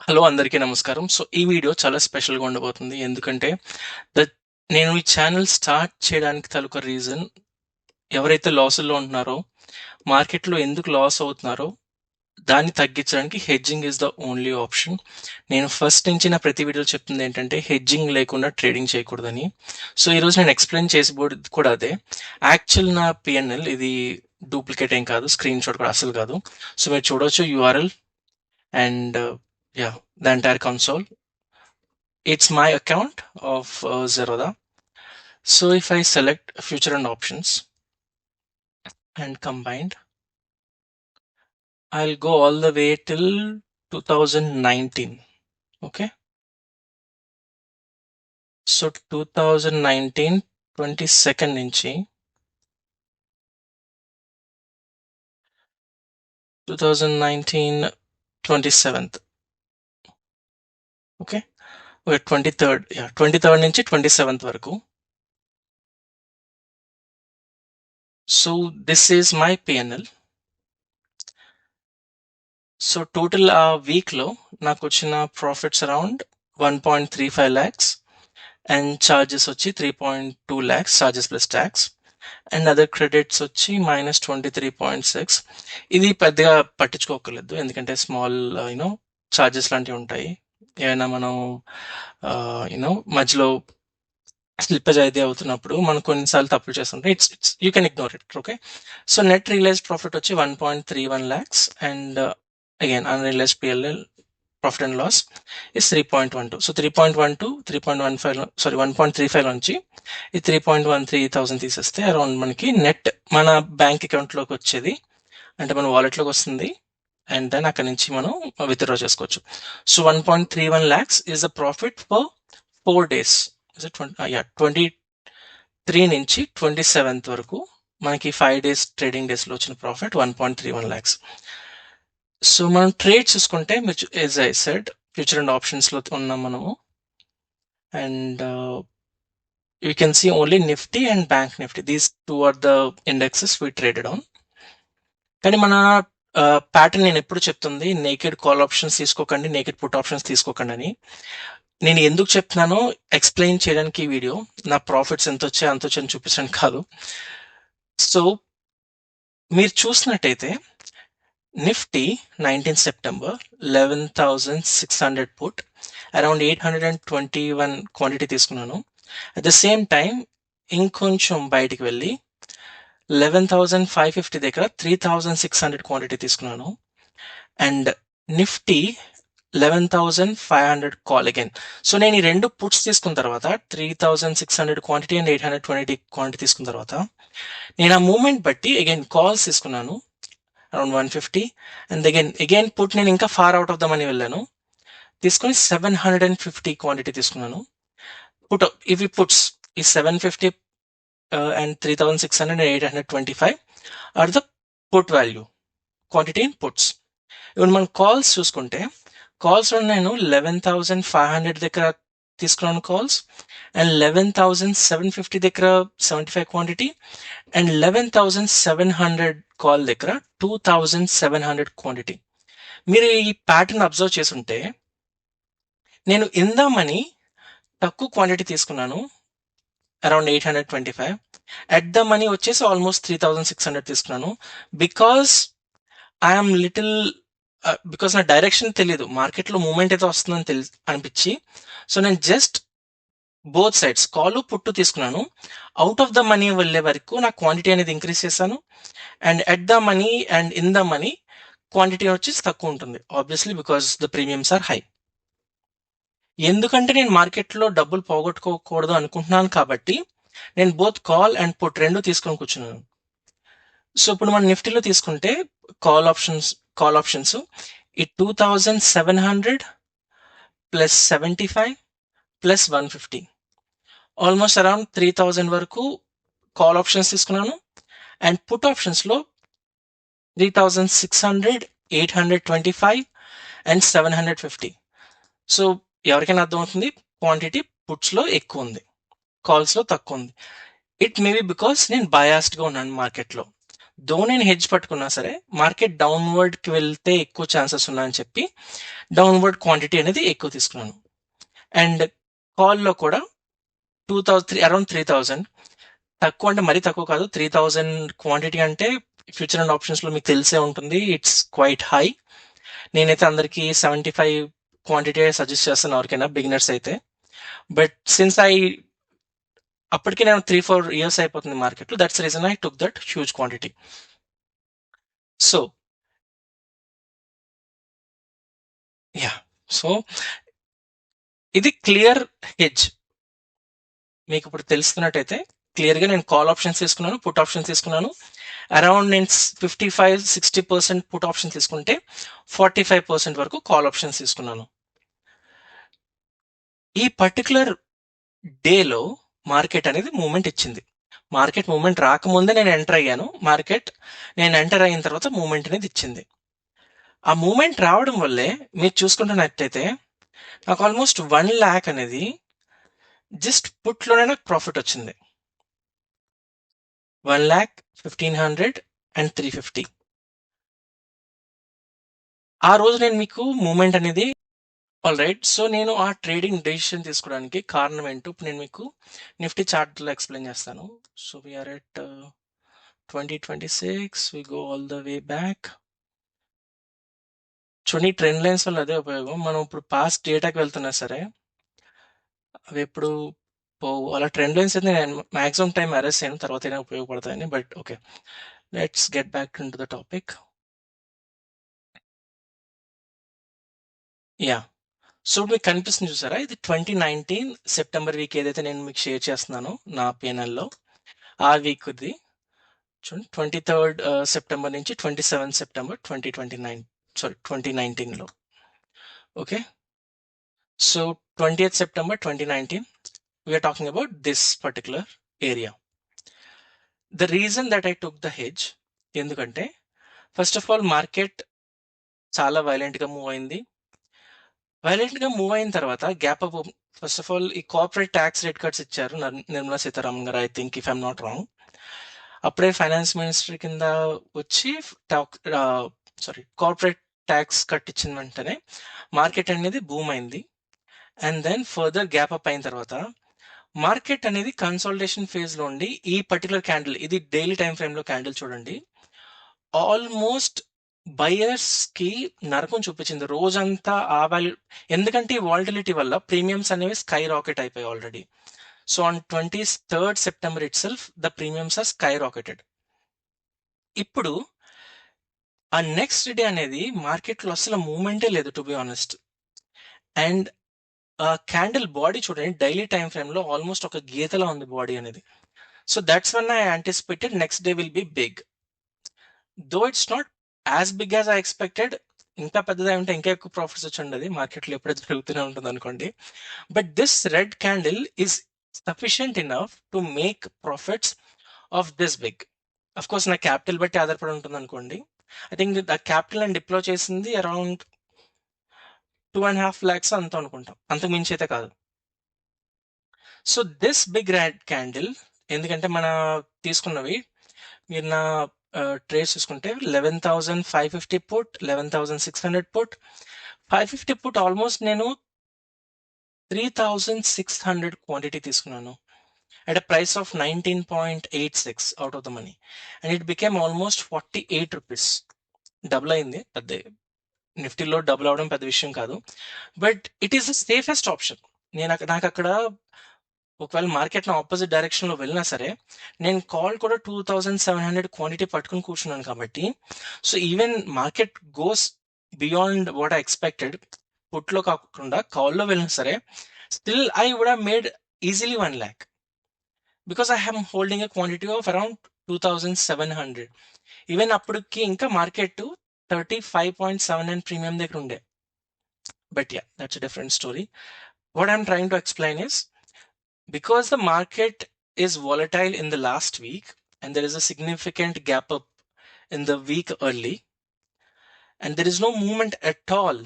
Hello అందరికీ నమస్కారం. So, ఈ వీడియో చాలా స్పెషల్‌గా ఉండబోతుంది. ఎందుకంటే ద నేను ఈ ఛానెల్ స్టార్ట్ చేయడానికి తాలూకా రీజన్ ఎవరైతే లాసుల్లో ఉంటున్నారో, మార్కెట్‌లో ఎందుకు లాస్ అవుతున్నారో, దాన్ని తగ్గించడానికి hedging is the only option. నేను ఫస్ట్ నుంచి నా ప్రతి వీడియోలో చెప్తుందేంటంటే, హెడ్జింగ్ లేకుండా ట్రేడింగ్ చేయకూడదని. సో, ఈరోజు నేను ఎక్స్‌ప్లెయిన్ చేసిబోయేది కూడా అదే. యాక్చువల్ నా పీఎన్ఎల్ ఇది డూప్లికేట్ ఏం కాదు. స్క్రీన్‌షాట్ కూడా అస్సలు కాదు. సో, మీరు చూడొచ్చు URL and yeah! The entire console. It's my account of Zerodha. So if I select future and options and combined, I'll go all the way till 2019. Okay. So 2019 22nd నుంచి 2019 27th. Okay. 23rd. Yeah, 23rd నుంచి 27th వరకు. So this is my PNL. So total ఆ వీక్లో నాకు వచ్చిన profits around 1.35 lakhs and charges వచ్చి 3.2 lakhs charges plus tax and other credits వచ్చి -23.6. ఇది పెద్దగా పట్టించుకోకర్లేదు ఎందుకంటే స్మాల్ యూనో ఛార్జెస్ లాంటివి ఉంటాయి. ఏమైనా మనం మధ్యలో స్లిప్పేజ్ అయితే అవుతున్నప్పుడు మనం కొన్నిసార్లు తప్పులు చేస్తుంటే it's you can ignore it. Okay. So net realised profit వచ్చి 1.31 lakhs and again unrealized PLL profit and loss is 3.12. So 3.12, 3.15, sorry 1.35 నుంచి ఈ 3.13,000 తీసేస్తే అరౌండ్ మనకి నెట్ మన బ్యాంక్ అకౌంట్లోకి వచ్చేది అంటే మన వాలెట్లోకి వస్తుంది అండ్ దెన్ అక్కడ నుంచి మనం విత్డ్రా చేసుకోవచ్చు. So 1.31 lakhs is the profit for 4 days. Is it 23 నుంచి 27th వరకు మనకి 5 days ట్రేడింగ్ డేస్లో వచ్చిన ప్రాఫిట్ 1.31 lakhs. సో మనం ట్రేడ్ చూసుకుంటే మీరు as I said future and ఆప్షన్స్లో ఉన్నాం మనము and you can see only Nifty and bank Nifty these two are the indexes we traded on. కానీ మన ప్యాటర్న్ నేను ఎప్పుడు చెప్తుంది నేకెడ్ కాల్ ఆప్షన్స్ తీసుకోకండి, నేకెడ్ పుట్ ఆప్షన్స్ తీసుకోకండి అని. నేను ఎందుకు చెప్తున్నానో ఎక్స్ప్లెయిన్ చేయడానికి ఈ వీడియో నా ప్రాఫిట్స్ ఎంత వచ్చాయి అంత వచ్చాయని చూపించడానికి కాదు. సో మీరు చూసినట్టయితే Nifty 19 September 11,600 put around 821 quantity తీసుకున్నాను. అట్ ద సేమ్ టైం ఇంకొంచెం బయటికి వెళ్ళి 11,550 దగ్గర 3,600 క్వాంటిటీ తీసుకున్నాను and Nifty 11,500 call again. So నేను ఈ రెండు పుట్స్ తీసుకున్న తర్వాత 3,600 క్వాంటిటీ అండ్ 820 క్వాంటిటీ తీసుకున్న తర్వాత నేను ఆ మూమెంట్ బట్టి అగైన్ కాల్స్ తీసుకున్నాను అరౌండ్ 150 అండ్ అగైన్ పుట్ నేను ఇంకా far out of the money వెళ్ళాను తీసుకొని 750 క్వాంటిటీ తీసుకున్నాను. పుట్ ఇవి పుట్స్ ఈ 750 and 3,600 and 825 are the put value quantity in puts. ఇప్పుడు మనం కాల్స్ చూసుకుంటే కాల్స్ నేను 11,500 దగ్గర తీసుకున్నాను కాల్స్ అండ్ 11,750 దగ్గర 75 క్వాంటిటీ అండ్ 11,700 కాల్ దగ్గర 2,700 క్వాంటిటీ. మీరు ఈ ప్యాటర్న్ అబ్జర్వ్ చేసుంటే నేను ఇందామని తక్కువ క్వాంటిటీ తీసుకున్నాను అరౌండ్ 825 అట్ ద మనీ వచ్చేసి ఆల్మోస్ట్ 3,600 తీసుకున్నాను బికాస్ ఐఎమ్ లిటిల్ బికాస్ నా డైరెక్షన్ తెలియదు మార్కెట్లో మూమెంట్ అయితే వస్తుందని అనిపించి సో నేను జస్ట్ బోత్ సైడ్స్ కాలు పుట్టు తీసుకున్నాను. అవుట్ ఆఫ్ ద మనీ వెళ్ళే వరకు నా క్వాంటిటీ అనేది ఇంక్రీజ్ చేశాను and at the money and in the money quantity వచ్చేసి తక్కువ ఉంటుంది obviously because the premiums are high. ఎందుకంటే నేను మార్కెట్లో డబ్బులు పోగొట్టుకోకూడదు అనుకుంటున్నాను కాబట్టి నేను బోత్ కాల్ అండ్ పుట్ రెండు తీసుకొని కూర్చున్నాను. సో ఇప్పుడు మనం నిఫ్టీలో తీసుకుంటే కాల్ ఆప్షన్స్ ఈ 2,700 ప్లస్ 75 ప్లస్ 150 ఆల్మోస్ట్ అరౌండ్ 3,000 వరకు కాల్ ఆప్షన్స్ తీసుకున్నాను అండ్ పుట్ ఆప్షన్స్లో 3,600 825 అండ్ 750. సో ఎవరికైనా అర్థమవుతుంది క్వాంటిటీ పుట్స్లో ఎక్కువ ఉంది కాల్స్లో తక్కువ ఉంది. ఇట్ మేబీ బికాస్ నేను బయాస్డ్గా ఉన్నాను మార్కెట్లో. దో నేను హెడ్జ్ పట్టుకున్నా సరే మార్కెట్ డౌన్వర్డ్కి వెళ్తే ఎక్కువ ఛాన్సెస్ ఉన్నాయని చెప్పి డౌన్వర్డ్ క్వాంటిటీ అనేది ఎక్కువ తీసుకున్నాను. అండ్ కాల్లో కూడా 2000 అరౌండ్ 3000 తక్కువ అంటే మరీ తక్కువ కాదు. 3000 క్వాంటిటీ అంటే ఫ్యూచర్ అండ్ ఆప్షన్స్లో మీకు తెలిసే ఉంటుంది, ఇట్స్ క్వైట్ హై. నేనైతే అందరికీ 75 క్వాంటిటీ సజెస్ట్ చేస్తాను ఎవరికైనా బిగినర్స్ అయితే. బట్ సిన్స్ అప్పటికి నేను 3-4 ఇయర్స్ అయిపోతుంది మార్కెట్లో, that's reason I took that huge quantity. So yeah, so ఇది క్లియర్ హెడ్జ్ మీకు ఇప్పుడు తెలుస్తున్నట్టయితే. క్లియర్గా నేను కాల్ ఆప్షన్స్ తీసుకున్నాను, పుట్ ఆప్షన్స్ తీసుకున్నాను. అరౌండ్ నేను 55-60% పుట్ ఆప్షన్ తీసుకుంటే 45% వరకు కాల్ ఆప్షన్స్ తీసుకున్నాను. ఈ పర్టికులర్ డేలో మార్కెట్ అనేది మూమెంట్ ఇచ్చింది. మార్కెట్ మూమెంట్ రాకముందే నేను ఎంటర్ అయ్యాను. మార్కెట్ నేను ఎంటర్ అయిన తర్వాత మూమెంట్ అనేది ఇచ్చింది. ఆ మూమెంట్ రావడం వల్లే మీరు చూసుకుంటున్నట్టయితే నాకు ఆల్మోస్ట్ 1 lakh అనేది జస్ట్ పుట్లోనే నాకు ప్రాఫిట్ వచ్చింది. 1,15,00,000 అండ్ 350. ఆ రోజు నేను మీకు మూమెంట్ అనేది ఆల్రైట్. సో నేను ఆ ట్రేడింగ్ డెసిషన్ తీసుకోవడానికి కారణం ఏంటో ఇప్పుడు నేను మీకు నిఫ్టీ చార్ట్లో ఎక్స్ప్లెయిన్ చేస్తాను. So we're at 2026, we go all the way back. చూడండి, ట్రెండ్ లైన్స్ వల్ల అదే ఉపయోగం. మనం ఇప్పుడు పాస్ట్ డేటాకి వెళ్తున్నా సరే అవి ఎప్పుడు పోవు. అలా ట్రెండ్ లైన్స్ అయితే నేను మాక్సిమం టైం అరెస్ట్ చేయను, తర్వాత అయినా ఉపయోగపడతాయని. But okay, let's get back in to the topic. Yeah, so మీకు కనిపిస్తుంది చూసారా, ఇది 2019 సెప్టెంబర్ వీక్ ఏదైతే నేను మీకు షేర్ చేస్తున్నానో నా పిఎన్ఎల్లో, ఆ వీక్ ఇది చూడండి. 23rd సెప్టెంబర్ నుంచి 27 సెప్టెంబర్ 2019లో. Okay, so 20th September 2019 we are talking about this particular area. The reason that I took the hedge, ఎందుకంటే ఫస్ట్ ఆఫ్ ఆల్ మార్కెట్ చాలా వైలెంట్గా మూవ్ అయింది. వైలెంట్గా మూవ్ అయిన తర్వాత gap up. First of all ఈ corporate tax rate cuts ఇచ్చారు నిర్మలా సీతారామన్ గారు, I think if I'm not wrong. అప్పుడే finance minister కింద వచ్చి కార్పొరేట్ ట్యాక్స్ కట్ ఇచ్చిన వెంటనే మార్కెట్ అనేది బూమ్ అయింది. And then further gap up అయిన తర్వాత మార్కెట్ అనేది కన్సాలిడేషన్ ఫేజ్లో ఉండి ఈ పర్టికులర్ క్యాండిల్, ఇది డైలీ టైం ఫ్రేమ్లో క్యాండిల్ చూడండి, ఆల్మోస్ట్ బయర్స్కి నరకం చూపించింది రోజంతా ఆ వాల్యూ. ఎందుకంటే ఈ వాల్టిలిటీ వల్ల ప్రీమియమ్స్ అనేవి స్కై రాకెట్ అయిపోయాయి already. So on 23rd September itself the premiums are skyrocketed. ఇప్పుడు ఆ నెక్స్ట్ డే అనేది మార్కెట్లో అసలు మూమెంటే లేదు, to be honest. And candle body చూడండి, డైలీ టైం ఫ్రేమ్లో ఆల్మోస్ట్ ఒక గీతలా ఉంది బాడీ అనేది. So that's one I anticipated next day will be big. Though it's not as big as I expected. ఇంకా పెద్దదా ఉంటే ఇంకా ఎక్కువ ప్రాఫిట్స్ వచ్చి ఉండదు, మార్కెట్లో ఎప్పుడూ జరుగుతూనే ఉంటుంది అనుకోండి. But this red candle is sufficient enough to make profits of this big. Of course నా క్యాపిటల్ బట్టి ఆధారపడి ఉంటుంది అనుకోండి. ఐ థింక్ ఆ క్యాపిటల్ నేను డిప్లో చేసింది అరౌండ్ 2.5 lakhs అంత అనుకుంటాం, అంతకు మించి అయితే కాదు. So this big red candle, ఎందుకంటే మన తీసుకున్నవి మీరు నా ట్రేడ్స్ చూసుకుంటే 11,550 పుట్, 11,600 పుట్, 550 పుట్ ఆల్మోస్ట్ నేను 3,600 క్వాంటిటీ తీసుకున్నాను at a price of 19.86 out of the money, and it became almost 48 rupees. Double అయింది, పెద్ద నిఫ్టీలో డబుల్ అవడం పెద్ద విషయం కాదు. But it is the safest option. నాకు అక్కడ ఒకవేళ మార్కెట్ నా ఆపోజిట్ డైరెక్షన్లో వెళ్ళినా సరే నేను కాల్ కూడా 2,700 క్వాంటిటీ పట్టుకుని కూర్చున్నాను కాబట్టి. So even market goes beyond what I expected, పుట్లో కాకుండా కాల్లో వెళ్ళినా సరే still I would have made easily 1 lakh because I am holding a quantity of around 2,700. Even అప్పటికి ఇంకా మార్కెట్ 35.79 ప్రీమియం దగ్గర ఉండే. But yeah, that's a different story. What I'm trying to explain is, because the market is volatile in the last week and there is a significant gap up in the week early and there is no movement at all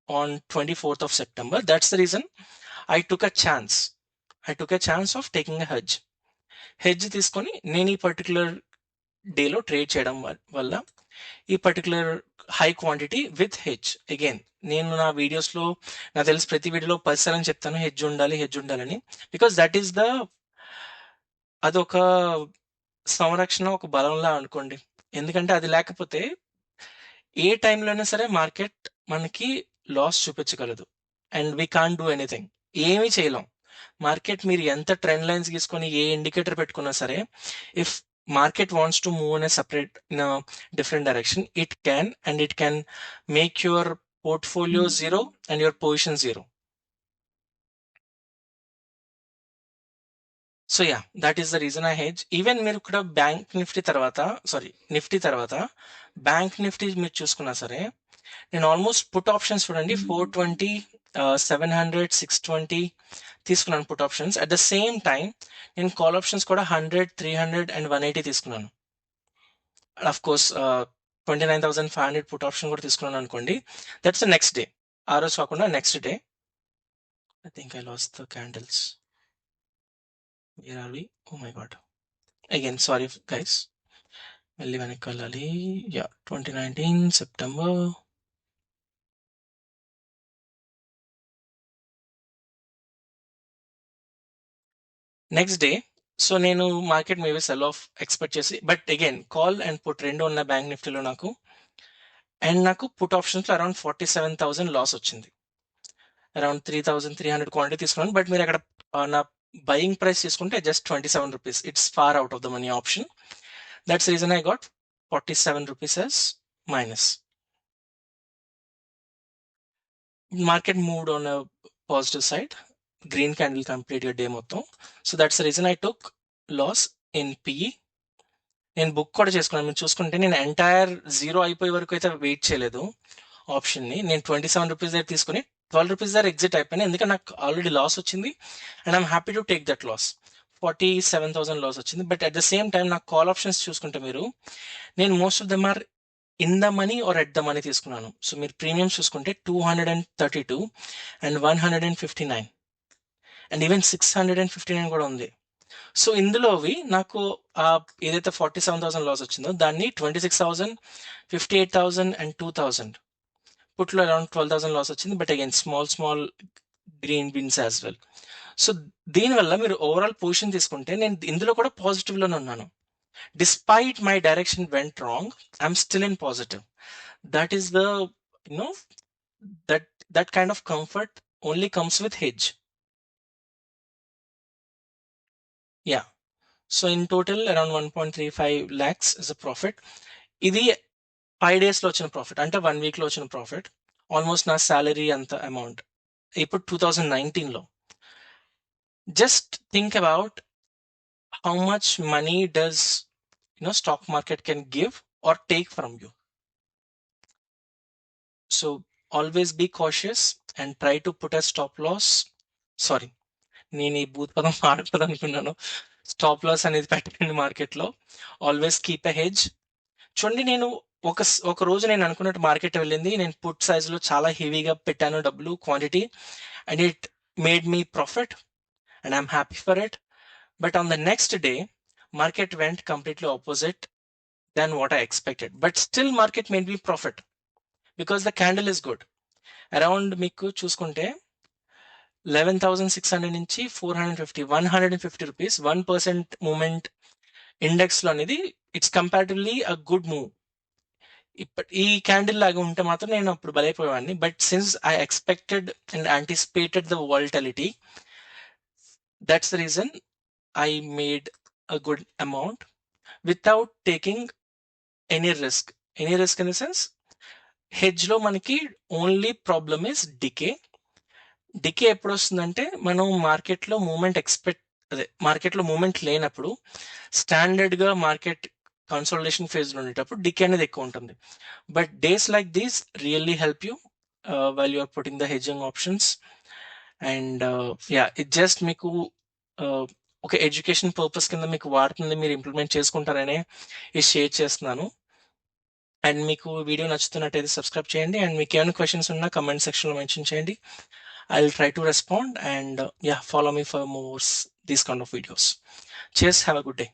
on 24th of September, that's the reason I took a chance of taking a hedge తీసుకొని నేను ఈ particular డేలో trade చేయడం వల్ల ఈ particular high quantity with hedge. Again నేను నా వీడియోస్లో నాకు తెలిసి ప్రతి వీడియోలో 10 అని చెప్తాను హెడ్జ్ ఉండాలని, బికాస్ దట్ ఈస్ అదొక సంరక్షణ, ఒక బలంలా అనుకోండి. ఎందుకంటే అది లేకపోతే ఏ టైంలోనే సరే మార్కెట్ మనకి లాస్ చూపించగలదు and we can't do anything. ఏమీ చేయలేం. మార్కెట్ మీరు ఎంత ట్రెండ్ లైన్స్ గీసుకొని ఏ ఇండికేటర్ పెట్టుకున్నా సరే, if market wants to move in separate in different direction, it can make your portfolio zero and your position zero. So yeah, that is the reason I hedge. Even మీరు ఇక్కడ Nifty తర్వాత bank Nifty మీరు చూసుకున్నా సరే, నేను almost put options చూడండి 420, 700, 620 తీసుకున్నాను put options. At the same time నేను కాల్ ఆప్షన్స్ కూడా 100, 300 అండ్ 180 తీసుకున్నాను. అఫ్ కోర్స్ 29,500 పుట్ ఆప్షన్ కూడా తీసుకున్నాను అనుకోండి. That's the next day. ఆ రోజు కాకుండా next day. I think I lost the candles. Where are we? Oh my god, again sorry guys, మళ్ళీ వెనక్కి వెళ్ళాలి. Yeah, 2019 September. Next day. So నేను market maybe sell off expect చేసి, but again call and put రెండు ఉన్న bank నిఫ్టీలో నాకు, and నాకు పుట్ ఆప్షన్స్లో అరౌండ్ 47,000 లాస్ వచ్చింది. అరౌండ్ 3,300 క్వాంటిటీ తీసుకున్నాను. బట్ మీరు అక్కడ నా బయింగ్ ప్రైస్ తీసుకుంటే just 27 rupees. It's far out of the money option. That's reason I got 47 rupees as minus. Market moved on a positive side. Green candle completed day మొత్తం. So that's the reason I took loss in PE. నేను book కూడా చేసుకున్నాను. మీరు చూసుకుంటే నేను entire zero అయిపోయే వరకు అయితే వెయిట్ చేయలేదు ఆప్షన్ని. నేను 27 రూపీస్ దగ్గర తీసుకుని 12 రూపీస్ దగ్గర ఎగ్జిట్ అయిపోయాను, ఎందుకంటే నాకు ఆల్రెడీ లాస్ వచ్చింది and I'm happy to take that loss. 47,000 loss వచ్చింది. But at the same time నాకు కాల్ ఆప్షన్స్ చూసుకుంటే మీరు, నేను most of them are in the money or at the money తీసుకున్నాను. సో మీరు ప్రీమియం చూసుకుంటే 232 అండ్ 159 అండ్ ఈవెన్ 659 కూడా ఉంది. సో ఇందులోవి నాకు ఏదైతే 47,000 లాస్ వచ్చిందో దాన్ని 26,000, 58,000 అండ్ 2,000 పుట్లో అరౌండ్ 12,000 లాస్ వచ్చింది. But again small green wins as well. So దీనివల్ల మీరు ఓవరాల్ పొజిషన్ తీసుకుంటే నేను ఇందులో కూడా పాజిటివ్లోనే ఉన్నాను. Despite my direction went wrong, I'm still in positive. That is the, that kind of comfort only comes with hedge. Yeah. So in total around 1.35 lakhs is a profit. ఇది 5 days లో వచ్చిన profit, అంటే 1 week లో వచ్చిన profit. Almost నా salary అంత amount ఇప్పుడు 2019లో. Just think about how much money does stock market can give or take from you. So always be cautious and try to put a stop loss. Sorry, నేను ఈ భూత పదం ఆడకూడదు అనుకున్నాను. స్టాప్ లాస్ అనేది పెట్టండి మార్కెట్లో. Always keep a hedge. చూడండి, నేను ఒక రోజు నేను అనుకున్నట్టు మార్కెట్ వెళ్ళింది, నేను పుట్ సైజ్లో చాలా హెవీగా పెట్టాను డబ్బులు quantity, and it made me profit and I'm happy for it. But on the next day market went completely opposite than what I expected. But still market made me profit because the candle is good. Around మీకు చూసుకుంటే 11,600 నుంచి 450, 150 rupees 1% moment ఇండెక్స్లో అనేది it's comparatively a good move. ఈ candle లాగా ఉంటే మాత్రం నేను అప్పుడు బలైపోయేవాడిని. But since I expected and anticipated the volatility, that's the reason I made a good amount without taking any risk. Any risk in the sense, hedge లో మనకి only problem is decay. Decay ఎప్పుడు వస్తుందంటే మనం మార్కెట్లో moment లేనప్పుడు, స్టాండర్డ్గా market consolidation ఫేజ్లో ఉండేటప్పుడు డికే అనేది ఎక్కువ ఉంటుంది. But days like these really help you while you are putting the hedging options. And it just మీకు ఒక ఎడ్యుకేషన్ పర్పస్ కింద మీకు వాడుతుంది, మీరు ఇంప్లిమెంట్ చేసుకుంటారనే ఇది షేర్ చేస్తున్నాను. అండ్ మీకు వీడియో నచ్చుతున్నట్టయితే సబ్స్క్రైబ్ చేయండి. అండ్ మీకు ఏమైనా క్వశ్చన్స్ ఉన్నా కమెంట్ సెక్షన్లో మెన్షన్ చేయండి. I will try to respond. And follow me for more these kind of videos. Cheers, have a good day.